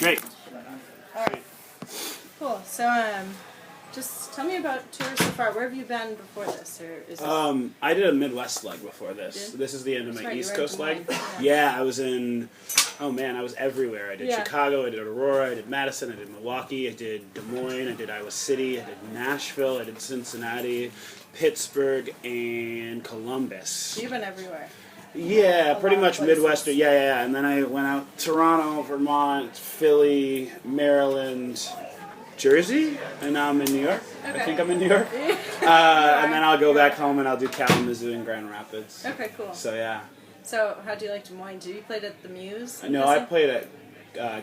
Great. All right. Cool. So, just tell me about tours so far. Where have you been before this, or is this? I did a Midwest leg before this. This is the end of my East Coast leg. Yeah, I was in. Oh man, I was everywhere. I did Chicago, I did Aurora, I did Madison, I did Milwaukee, I did Des Moines, I did Iowa City, I did Nashville, I did Cincinnati, Pittsburgh, and Columbus. So you've been everywhere. Yeah, pretty much Midwestern. Yeah. And then I went out Toronto, Vermont, Philly, Maryland, Jersey, and now I'm in New York. Okay. I think I'm in New York. And then I'll go back home and I'll do Kalamazoo and Grand Rapids. Okay, cool. So yeah. So how do you like Des Moines? Did you play at the Muse? No, I played at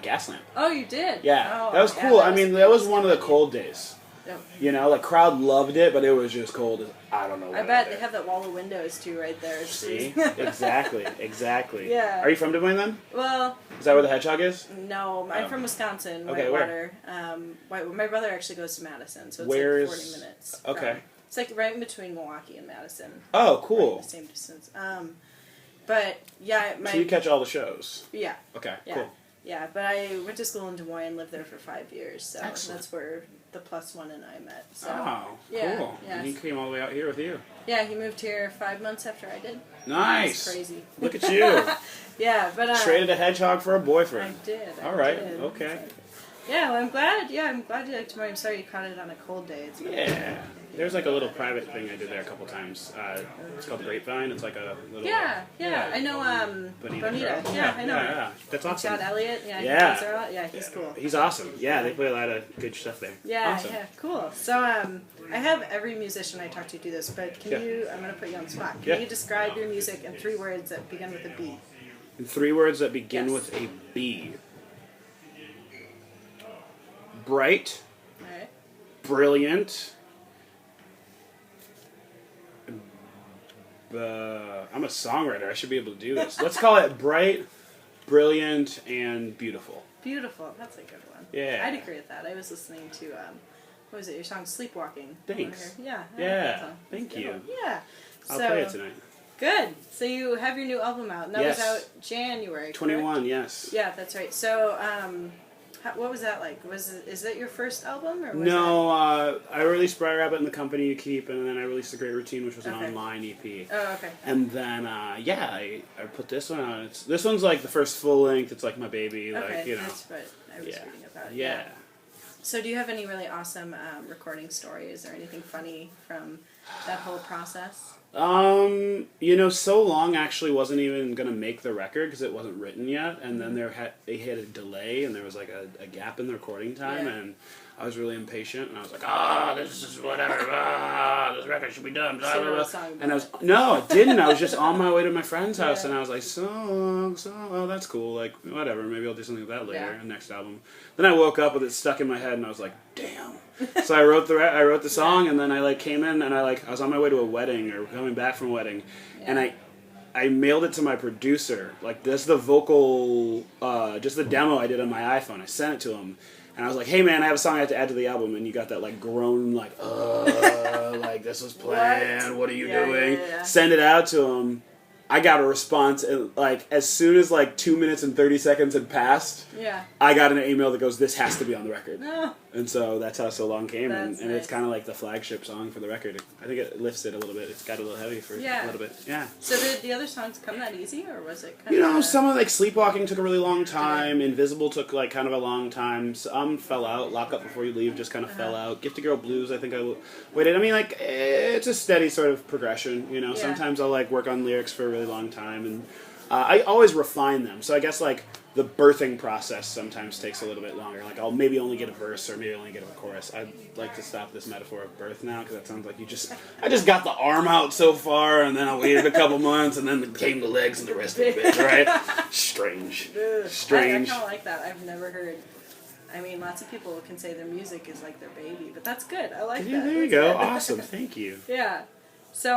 Gaslamp. Oh, you did? Yeah, that was cool. I mean, that was one of the cold days. Yep. You know, like crowd loved it, but it was just cold as I don't know. I bet they have that wall of windows too right there. See, exactly. Yeah. Are you from Des Moines then? Well. Is that where the Hedgehog is? No, I'm from Wisconsin. Okay, Whitewater. My brother actually goes to Madison, so it's Where's... like 40 minutes. Okay. It's like right in between Milwaukee and Madison. Oh, cool. Right, the same distance. But yeah, so you catch all the shows? Yeah. Okay. Yeah. Cool. Yeah, but I went to school in Des Moines and lived there for 5 years, so Excellent. that's where the +1 and I met. So. Oh, yeah, cool. Yeah. And he came all the way out here with you. Yeah, he moved here 5 months after I did. Nice. That's crazy. Look at you. Yeah, but traded a hedgehog for a boyfriend. I did. All right. Did. Okay. Yeah, well, I'm glad. Yeah, I'm glad you liked Des Moines. I'm sorry you caught it on a cold day. It's There's like a little private thing I did there a couple times. It's called Grapevine. It's like a little... Yeah. I know Bonita. Yeah, I know. Yeah. That's awesome. Chad Elliott. Yeah. He's cool. He's awesome. Yeah, they play a lot of good stuff there. Yeah, awesome. yeah, cool. So, I have every musician I talk to do this, but can you, I'm going to put you on the spot. Can you describe your music in 3 words that begin with a B? In 3 words that begin with a B. Bright. All right. Brilliant. I'm a songwriter. I should be able to do this. Let's call it bright, brilliant, and beautiful. Beautiful. That's a good one. Yeah. I'd agree with that. I was listening to, what was it, your song Sleepwalking. Thanks. Yeah. Yeah. Thank you. Yeah. I'll play it tonight. Good. So you have your new album out. And that was out January, 21, correct? yes. Yeah, that's right. So, what was that like? Is that your first album? Or was No, I released Briar Rabbit and the Company You Keep, and then I released The Great Routine, which was an online EP. Oh, okay. And then, I put this one out. This one's like the first full length. It's like my baby. Okay, like, you know. that's what I was reading about. Yeah. So do you have any really awesome recording stories or anything funny from that whole process? So Long actually wasn't even going to make the record because it wasn't written yet, and then they had a delay, and there was like a gap in the recording time, and I was really impatient, and I was like, this is whatever, this record should be done, blah, blah, blah. And I didn't, I was just on my way to my friend's house, and I was like, that's cool, like, whatever, maybe I'll do something with that later, next album. Then I woke up with it stuck in my head, and I was like, damn. So I wrote the song, and then I came in, and I was on my way to a wedding, or coming back from a wedding, and I mailed it to my producer, like, this the vocal, just the demo I did on my iPhone, I sent it to him. And I was like, hey man, I have a song I have to add to the album, and you got that like groan, like, like this was planned, what are you doing? Yeah. Send it out to him. I got a response, and like as soon as like 2 minutes and 30 seconds had passed, I got an email that goes, this has to be on the record. No. And so that's how So Long came, and nice. It's kind of like the flagship song for the record. I think it lifts it a little bit. It's got a little heavy for a little bit. Yeah. So did the other songs come that easy, or was it kind of... some of like Sleepwalking took a really long time. Invisible took like kind of a long time. Some fell out. Lock Up Before You Leave just kind of fell out. Gifted Girl Blues, I think I waited. I mean, like, it's a steady sort of progression, you know. Yeah. Sometimes I'll like work on lyrics for a really long time, and I always refine them. So I guess like the birthing process sometimes takes a little bit longer. Like I'll maybe only get a verse, or maybe only get a chorus. I'd like to stop this metaphor of birth now, because that sounds like I just got the arm out so far, and then I waited a couple months, and then came the legs and the rest of the bit, right? Strange. I kind of like that. I've never heard... I mean, lots of people can say their music is like their baby, but that's good. I like that. There you go. Awesome. Thank you. Yeah. So,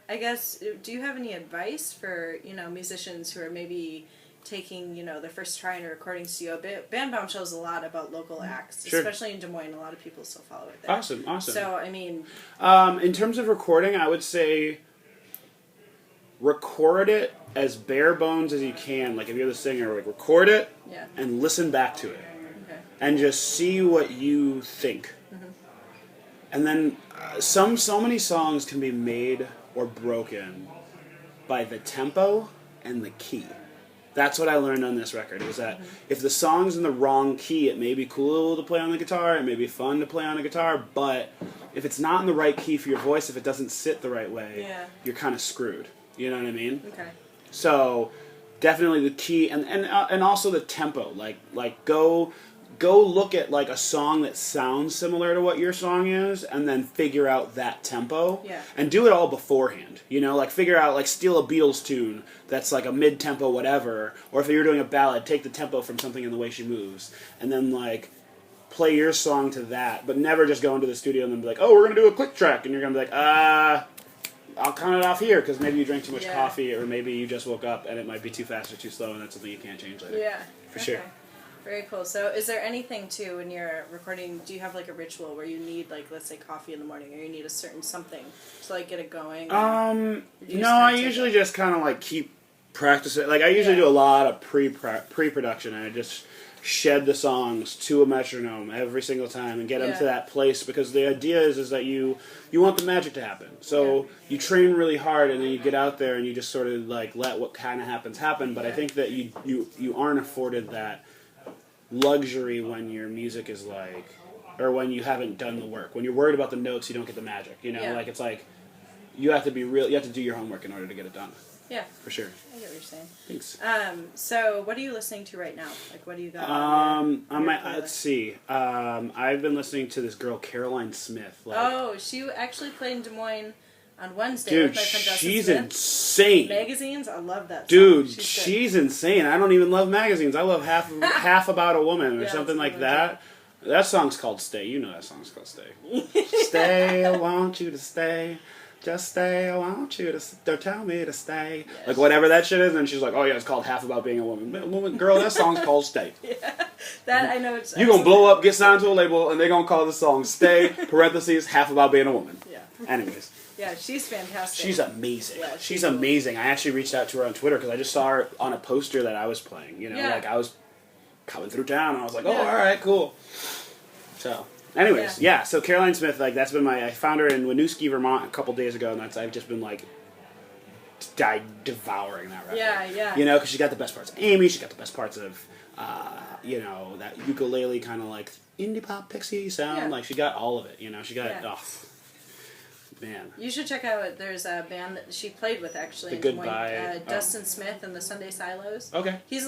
I guess, do you have any advice for, musicians who are maybe taking, their first try in a recording studio? Band Bombshell is a lot about local acts, especially in Des Moines. A lot of people still follow it there. Awesome. So, I mean... in terms of recording, I would say... record it as bare bones as you can. Like if you're the singer, like record it and listen back to it, and just see what you think. And then so many songs can be made or broken by the tempo and the key. That's what I learned on this record, is that if the song's in the wrong key, it may be cool to play on the guitar, it may be fun to play on the guitar, but if it's not in the right key for your voice, if it doesn't sit the right way, you're kind of screwed. You know what I mean? Okay. So definitely the key, and also the tempo. Like go look at like a song that sounds similar to what your song is, and then figure out that tempo. Yeah. And do it all beforehand. You know, like figure out, like steal a Beatles tune that's like a mid-tempo whatever, or if you're doing a ballad, take the tempo from Something in the Way She Moves, and then like play your song to that, but never just go into the studio and then be like, oh, we're going to do a click track, and you're going to be like, I'll count it off here, because maybe you drank too much coffee, or maybe you just woke up and it might be too fast or too slow, and that's something you can't change later. Yeah. For sure. Very cool. So is there anything, too, when you're recording, do you have, like, a ritual where you need, like, let's say coffee in the morning, or you need a certain something to, like, get it going? No, I usually just kind of, like, keep practicing. Like, I usually do a lot of pre-production, and I just shed the songs to a metronome every single time and get them to that place, because the idea is that you want the magic to happen. So you train really hard, and then you get out there and you just sort of, like, let what kind of happens happen. But I think that you aren't afforded that luxury when your music is like, or when you haven't done the work. When you're worried about the notes, you don't get the magic. You know, like it's like you have to be real. You have to do your homework in order to get it done. Yeah, for sure. I get what you're saying. Thanks. So what are you listening to right now? Like, what do you got? Let's see. I've been listening to this girl Caroline Smith. Like, she actually played in Des Moines on Wednesday. Dude, with my friend Dustin she's Smith. insane. Magazines, I love that. Dude, she's insane. I don't even love magazines. I love half About a Woman or something like that. That song's called Stay. You know that song's called Stay. Stay, I want you to stay. Just stay, I want you to, don't tell me to stay. Yes. Like whatever that shit is, and she's like, oh yeah, it's called Half About Being a Woman. Girl, that song's called Stay. That I know. You're going to blow up, get signed to a label, and they're going to call the song Stay, parentheses, Half About Being a Woman. Yeah. Anyways. Yeah, she's fantastic. She's amazing. Yeah, she's amazing. I actually reached out to her on Twitter because I just saw her on a poster that I was playing. You know, like I was coming through town and I was like, oh, all right, cool. So, anyways, so Caroline Smith, like that's been I found her in Winooski, Vermont a couple days ago, and I've just been like devouring that record. Yeah. You know, because she got the best parts of Amy, she got the best parts of, you know, that ukulele kind of like indie pop pixie sound. Yeah. Like she got all of it. You know, she got man. You should check out, there's a band that she played with actually. The Goodbye. Dustin Smith and the Sunday Silos. Okay. He's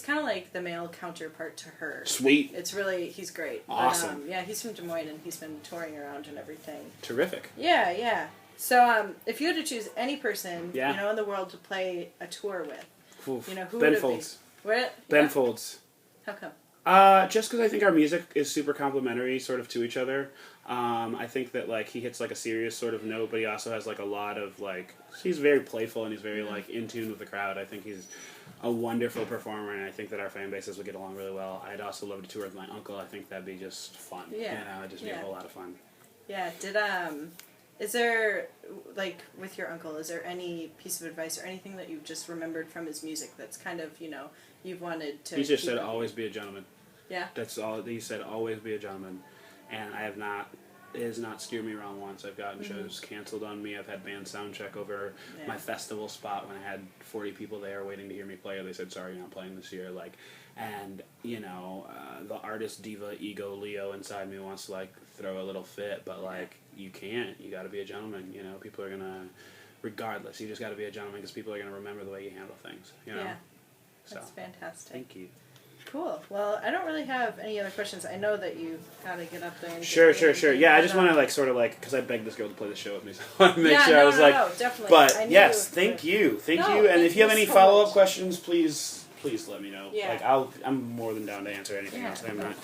kind of like the male counterpart to her. Sweet. It's really, he's great. Awesome. But, he's from Des Moines and he's been touring around and everything. Terrific. Yeah. So if you had to choose any person, you know, in the world to play a tour with, you know, who would it be? What? Ben Folds. How come? Just because I think our music is super complementary sort of to each other. I think that like he hits like a serious sort of note, but he also has like a lot of like, he's very playful and he's very like in tune with the crowd. I think he's a wonderful performer, and I think that our fan bases would get along really well. I'd also love to tour with my uncle. I think that'd be just fun. Yeah. You know, it'd just be a whole lot of fun. Yeah. Is there, like, with your uncle, is there any piece of advice or anything that you've just remembered from his music that's kind of, you know, you've wanted to... He just said, always be a gentleman. Yeah? That's all. He said, always be a gentleman. And I have not... It has not steered me wrong once. I've gotten shows canceled on me. I've had band sound check over my festival spot when I had 40 people there waiting to hear me play. They said, sorry, you're not playing this year. Like, and, you know, the artist diva ego Leo inside me wants to, like, throw a little fit, but, like, you can't. You got to be a gentleman. You know, people are going to, regardless, you just got to be a gentleman because people are going to remember the way you handle things. You know? Yeah. That's fantastic. Thank you. Cool. Well, I don't really have any other questions. I know that you got to get up there. And sure. Yeah, I just want to like sort of like, because I begged this girl to play the show with me, so I want to make sure I was like. No, definitely. But yes, thank you, and if you have any follow-up questions, please let me know. Yeah. Like I'm more than down to answer anything else. I'm not.